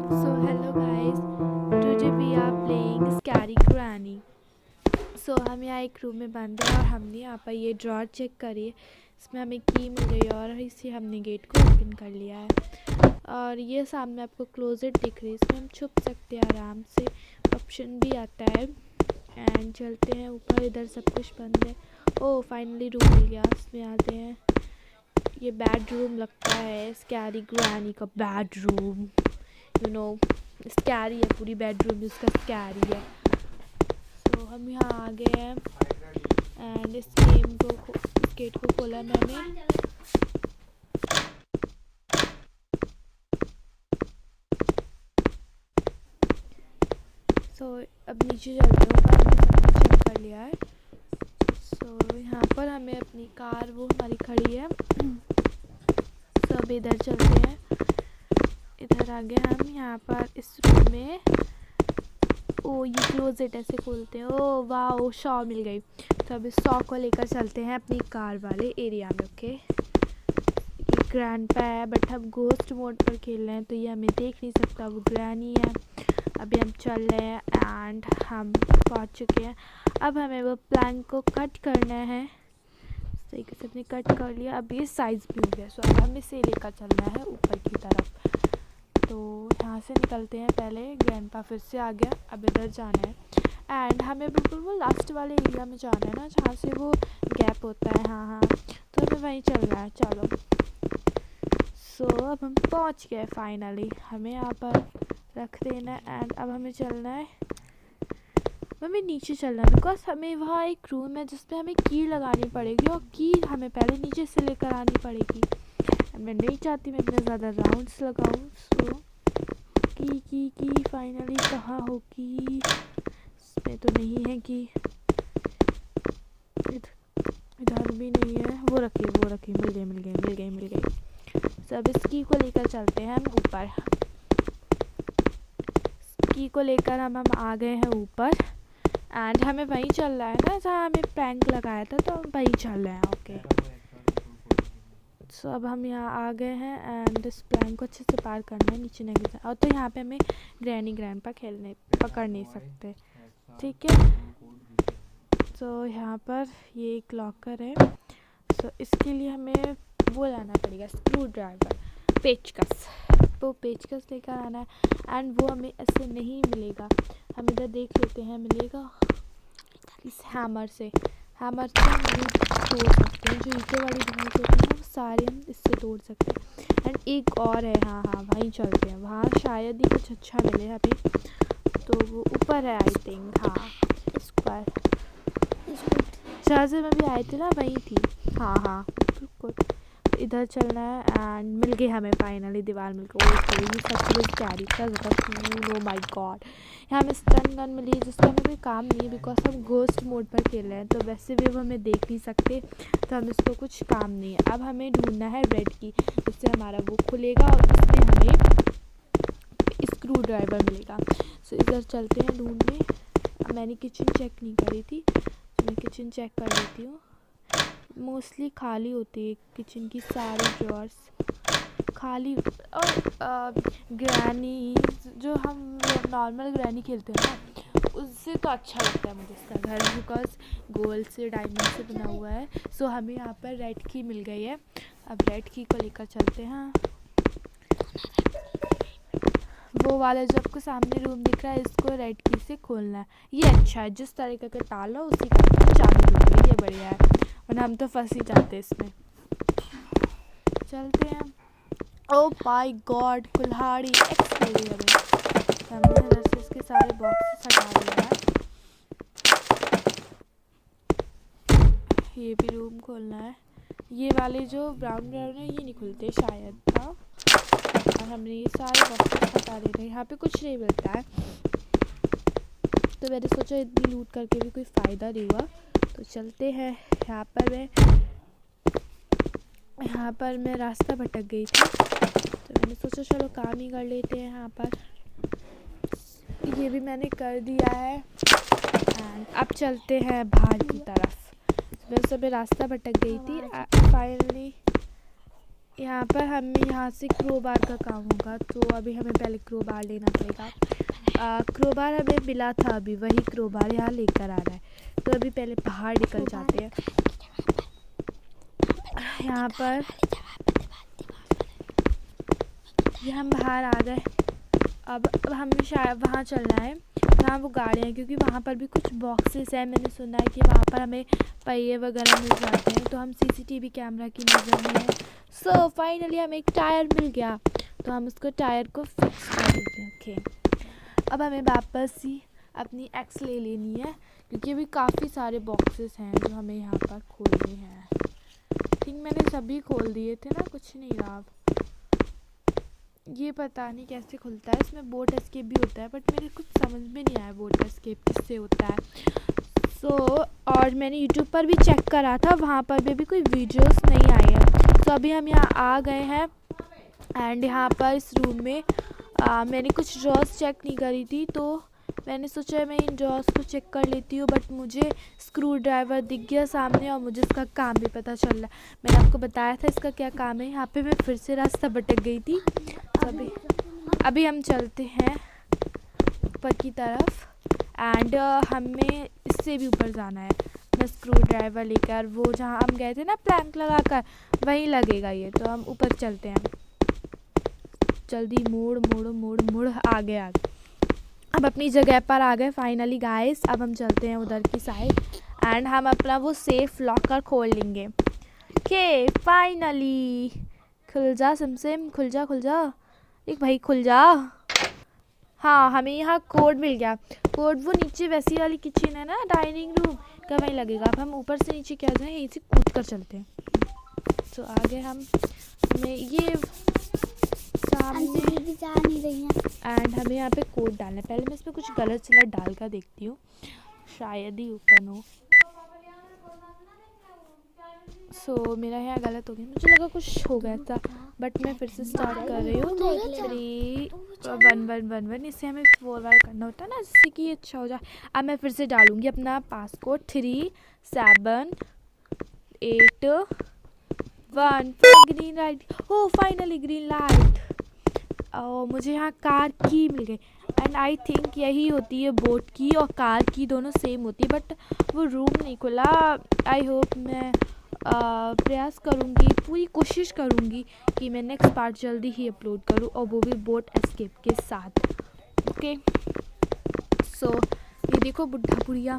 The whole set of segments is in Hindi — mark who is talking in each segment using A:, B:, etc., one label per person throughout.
A: So hello guys, today we are playing Scary Granny. हम यहाँ एक रूम में बंद है और हमने यहाँ पर ये ड्रॉर चेक करी है, इसमें हमें की मिल गई है और इसे हमने गेट को ओपन कर लिया है। और ये सामने आपको क्लोजेट दिख रही है, इसमें हम छुप सकते हैं आराम से, ऑप्शन भी आता है। एंड चलते हैं ऊपर, इधर सब कुछ बंद है। ओह फाइनली रूम मिल गया, इसमें आते हैं। ये बेडरूम लगता है, स्कैरी ग्रैनी का बेडरूम। यू नो स्कैरी है, पूरी बेडरूम इसका स्कैरी है। तो हम यहाँ आ गए हैं एंड इस गेट को खोला मैंने। अब नीचे चलते हैं, ऊपर हमने सब कुछ चेक कर लिया है। यहाँ पर हमें अपनी कार वो हमारी खड़ी है। अब इधर चलते हैं, इधर आ गए हम। यहाँ पर इस रूम में ये क्लोजेट ऐसे खोलते हैं। ओ वाह, शॉ मिल गई। तो अब इस शॉ को लेकर चलते हैं अपनी कार वाले एरिया में। ओके, ये ग्रैंडपा है बट हम घोस्ट मोड पर खेल रहे हैं तो ये हमें देख नहीं सकता, वो ग्रैनी है। अभी हम चल रहे हैं एंड हम पहुंच चुके हैं। अब हमें वो प्लैंक को कट करना है। सही से हमने कट कर लिया, अब ये साइज़ भी हो गया। अब हमें इसे लेकर चलना है ऊपर की तरफ। तो यहाँ से निकलते हैं, पहले ग्रैंडपा फिर से आ गया। अब इधर जाना है एंड हमें बिल्कुल वो लास्ट वाले एरिया में जाना है ना, जहाँ से वो गैप होता है। हाँ, तो हमें वहीं चलना है। चलो, अब हम पहुँच गए फाइनली। हमें यहाँ पर रख देना है एंड अब हमें चलना है, हमें नीचे चलना है बिकॉज हमें वहाँ एक रूम है जिसमें हमें की लगानी पड़ेगी और की हमें पहले नीचे से लेकर आनी पड़ेगी। मैं नहीं चाहती मैं इतने ज़्यादा राउंड्स लगाऊँ। की फाइनली कहाँ होगी? इसमें तो नहीं है कि, इधर भी नहीं है। वो रखी, मिल गई। सब इस की को लेकर चलते हैं हम ऊपर। की को लेकर हम आ गए हैं ऊपर एंड हमें वहीं चल रहा है ना जहाँ हमें प्रैंक लगाया था, तो हम वहीं चल रहे हैं। ओके, अब हम यहाँ आ गए हैं एंड इस प्लैंक को अच्छे से पार करना है, नीचे नहीं गिरना। और तो यहाँ पे हमें ग्रैनी ग्रैंडपा पकड़ नहीं सकते, ठीक है। यहाँ पर ये एक लॉकर है। इसके लिए हमें वो लाना पड़ेगा, स्क्रू ड्राइवर, पेचकस। वो पेचकस लेकर आना है एंड वो हमें ऐसे नहीं मिलेगा। हम इधर देख लेते हैं, मिलेगा इस हैमर से हम तोड़ सकते हैं। जो नीचे वाली ढांच होती है वो सारे हम इससे तोड़ सकते हैं। एंड एक और है, हाँ वहीं चलते हैं, वहाँ शायद ही कुछ अच्छा मिले अभी। तो वो ऊपर है आई थिंक, हाँ स्क्वायर, जहाँ से मैं भी आई थी ना वहीं थी। हाँ इधर चलना है एंड मिल गई हमें फाइनली, दीवार मिल गई। ओके, ये सब कैरी का ज़्यादा। ओ माय गॉड, यहाँ हमें स्टन गन मिली जिसका हमें कोई काम नहीं है बिकॉज हम घोस्ट मोड पर खेल रहे हैं, तो वैसे भी वो हमें देख नहीं सकते, तो हम इसको कुछ काम नहीं है। अब हमें ढूंढना है रेड की, जिससे हमारा वो खुलेगा और उसमें हमें स्क्रू ड्राइवर मिलेगा। इधर चलते हैं ढूंढने। मैंने किचन चेक नहीं करी थी, तो मैं किचन चेक कर लेती हूँ। मोस्टली खाली होती है किचन की सारी ड्रॉर्स खाली। और ग्रैनी, जो हम नॉर्मल ग्रैनी खेलते हैं ना, उससे तो अच्छा लगता है मुझे इसका घर, बिकॉज गोल्ड से डायमंड से बना हुआ है। हमें यहाँ पर रेड की मिल गई है। अब रेड की को लेकर चलते हैं। वो वाला जो आपको सामने रूम दिख रहा है, इसको रेड की से खोलना है। ये अच्छा है, जिस तरीके का टालो उसी का चाबी ढूंढ गई, ये बढ़िया है, वरना हम तो फंस ही जाते हैं इसमें। चलते हैं। ओ माय गॉड, कुल्हाड़ी एक्स मिल गई हमें। हमने इधर से इसके सारे बॉक्सेस हटा दिया है। ये भी रूम खोलना है। ये वाले जो ब्राउन है ये नहीं खुलते शायद, था। और हमने ये सारे बॉक्सेस हटा दिए। यहाँ पे कुछ नहीं मिलता है, तो मैंने सोचा इतनी लूट करके भी कोई फ़ायदा नहीं हुआ, तो चलते हैं। यहाँ पर मैं रास्ता भटक गई थी, तो मैंने सोचा चलो काम ही कर लेते हैं। यहाँ पर ये भी मैंने कर दिया है एंड अब चलते हैं बाहर की तरफ। मैं रास्ता भटक गई थी फाइनली। यहाँ पर हमें यहाँ से क्रोबार का काम होगा, तो अभी हमें पहले क्रोबार लेना पड़ेगा। क्रोबार हमें मिला था, अभी वही क्रोबार यहाँ लेकर आ रहा है, तो अभी पहले बाहर निकल जाते हैं। यहाँ पर ये हम बाहर आ गए। अब हमें शायद वहाँ चलना है जहाँ वो गाड़ियाँ हैं, क्योंकि वहाँ पर भी कुछ बॉक्सेस हैं। मैंने सुना है कि वहाँ पर हमें पहिए वगैरह मिल जाते हैं, तो हम सीसीटीवी कैमरा की नज़र में है। सो फाइनली हमें एक टायर मिल गया, तो हम उसको टायर को फिक्स कर देते हैं। ओके, अब हमें वापस ही अपनी एक्स ले लेनी है, क्योंकि अभी काफ़ी सारे बॉक्सेस हैं जो हमें यहाँ पर खोलने हैं। थिंक मैंने सभी खोल दिए थे ना, कुछ नहीं रहा। ये पता नहीं कैसे खुलता है, इसमें बोट एस्केप भी होता है, बट मेरे कुछ समझ में नहीं आया बोट एस्केप किससे होता है। सो और मैंने यूट्यूब पर भी चेक करा था, वहाँ पर भी कोई वीडियोस नहीं आई है। तो अभी हम यहाँ आ गए हैं एंड यहाँ पर इस रूम में मैंने कुछ ड्रॉर्स चेक नहीं करी थी, तो मैंने सोचा मैं इन ड्रॉर्स को चेक कर लेती हूँ, बट मुझे स्क्रू ड्राइवर दिख गया सामने और मुझे इसका काम भी पता चल रहा है। मैंने आपको बताया था इसका क्या काम है। यहाँ पे मैं फिर से रास्ता भटक गई थी। तो अभी हम चलते हैं ऊपर की तरफ एंड हमें इससे भी ऊपर जाना है। मैं स्क्रू ड्राइवर लेकर, वो जहाँ हम गए थे ना प्लैंक लगाकर, वहीं लगेगा ये। तो हम ऊपर चलते हैं, जल्दी मोड़ मोड़ मोड़ मोड़, आगे आगे। अब अपनी जगह पर आ गए फाइनली गाइस। अब हम चलते हैं उधर की साइड एंड हम अपना वो सेफ लॉकर खोल लेंगे। ओके फाइनली, खुल जा सिमसिम, खुल जा खुल जा, एक भाई खुल जा। हाँ, हमें यहाँ कोड मिल गया। कोड वो नीचे वैसी वाली किचन है ना, डाइनिंग रूम का, वहीं लगेगा। अब हम ऊपर से नीचे क्या जाए, यहीं से कूद कर चलते हैं। तो आगे हमें ये सामने जा नहीं रही है एंड हमें यहाँ पे कोड डालना है। पहले मैं इसमें कुछ गलत चला डाल कर देखती हूँ, शायद ही ओपन हो। सो मेरा यहाँ गलत हो गया, मुझे लगा कुछ हो गया था, बट मैं फिर से स्टार्ट कर रही हूँ। 3 1 1 1 1, इससे हमें फॉरवर्ड करना होता है ना, जिससे कि अच्छा हो जाए। अब मैं फिर से डालूँगी अपना पासकोड 3 7 8 1। ग्रीन लाइट, हो फाइनली ग्रीन लाइट। मुझे यहाँ कार की मिल गई एंड आई थिंक यही होती है बोट की और कार की, दोनों सेम होती है, बट वो रूम नहीं खुला। आई होप, मैं प्रयास करूँगी, पूरी कोशिश करूँगी कि मैं नेक्स्ट पार्ट जल्दी ही अपलोड करूँ, और वो भी बोट एस्केप के साथ। ओके सो ये देखो बुढ़ा बुढ़िया।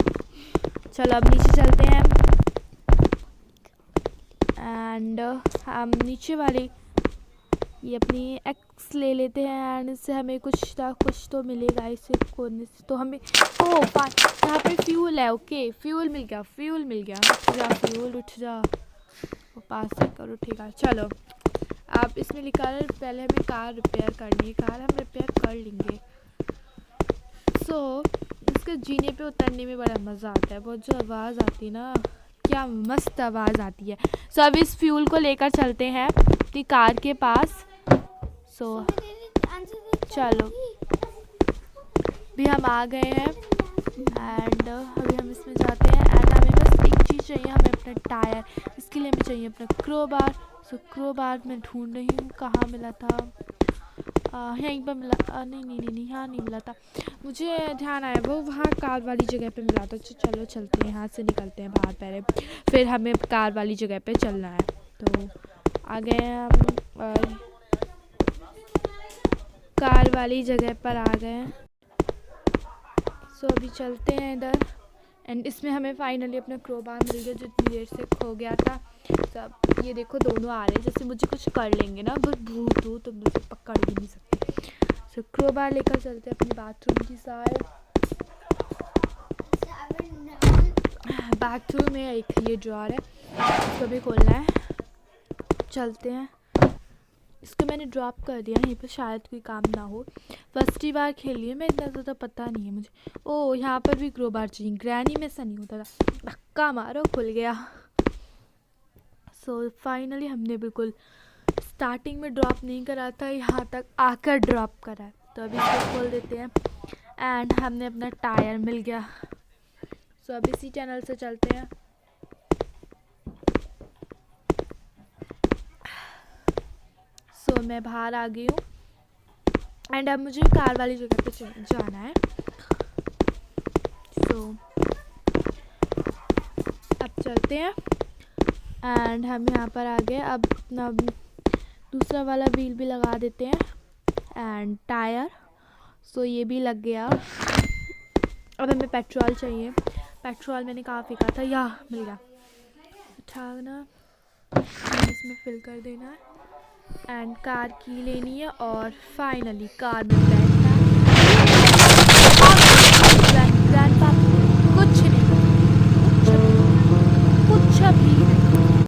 A: चलो अब नीचे चलते हैं एंड हम नीचे वाले ये अपनी एक्स ले लेते हैं एंड इससे हमें कुछ तो मिलेगा इसे खोलने से। तो हमें यहाँ पे फ्यूल है। ओके फ्यूल मिल गया, फ्यूल मिल गया। उठ जा फ्यूल, उठ जा, वो पास से करो, ठीक है। चलो आप इसमें लिखा है पहले हमें कार रिपेयर करनी है, कार हम रिपेयर कर लेंगे। सो इसके जीने पे उतरने में बड़ा मज़ा आता है, बहुत जो आवाज़ आती है ना, क्या मस्त आवाज़ आती है। सो अब इस फ्यूल को लेकर चलते हैं अपनी कार के पास। सो चलो भी हम आ गए हैं एंड अभी हम इसमें जाते हैं एंड हमें बस एक चीज़ चाहिए, हमें अपना टायर, इसके लिए हमें चाहिए अपना क्रोबार। सो क्रोबार मैं ढूंढ रही हूँ, कहाँ मिला था, यहीं पर मिला, नहीं यहाँ नहीं मिला था, मुझे ध्यान आया वो वहाँ कार वाली जगह पे मिला था। चलो चलते हैं, यहाँ से निकलते हैं बाहर पहले, फिर हमें कार वाली जगह पे चलना है। तो आ गए हम कार वाली जगह पर आ गए हैं। सो अभी चलते हैं इधर एंड इसमें हमें फाइनली अपना क्रोबार मिल गया जो इतनी देर से खो गया था। सब ये देखो दोनों आ रहे हैं, जैसे मुझे कुछ कर लेंगे ना, बहुत भूत हूँ तो मुझे पकड़ भी नहीं सकते। सो क्रोबार लेकर चलते हैं अपनी बाथरूम की साइड। बाथरूम में एक ये ड्रॉर है, इसको भी खोलना है। चलते हैं, इसको मैंने ड्रॉप कर दिया, यहीं पर शायद कोई काम ना हो, फर्स्ट ही बार खेली है मैं, इतना ज़्यादा पता नहीं है मुझे। ओह यहाँ पर भी क्रोबार चाहिए, ग्रैनी में ऐसा नहीं होता था, धक्का मारो खुल गया। सो फाइनली हमने बिल्कुल स्टार्टिंग में ड्रॉप नहीं करा था, यहाँ तक आकर ड्रॉप करा है। तो अभी इसको खोल देते हैं एंड हमने अपना टायर मिल गया। सो अब इसी चैनल से चलते हैं। तो मैं बाहर आ गई हूँ एंड अब मुझे कार वाली जगह पे जाना है। सो अब चलते हैं एंड हम यहाँ पर आ गए। अब दूसरा वाला व्हील भी लगा देते हैं एंड टायर। सो ये भी लग गया। अब हमें पेट्रोल चाहिए। पेट्रोल मैंने कहाँ फेंका था, यहाँ मिल गया। उठाना, इसमें फिल कर देना है एंड कार की लेनी है और फाइनली कार में बैठना। ग्रैंडपा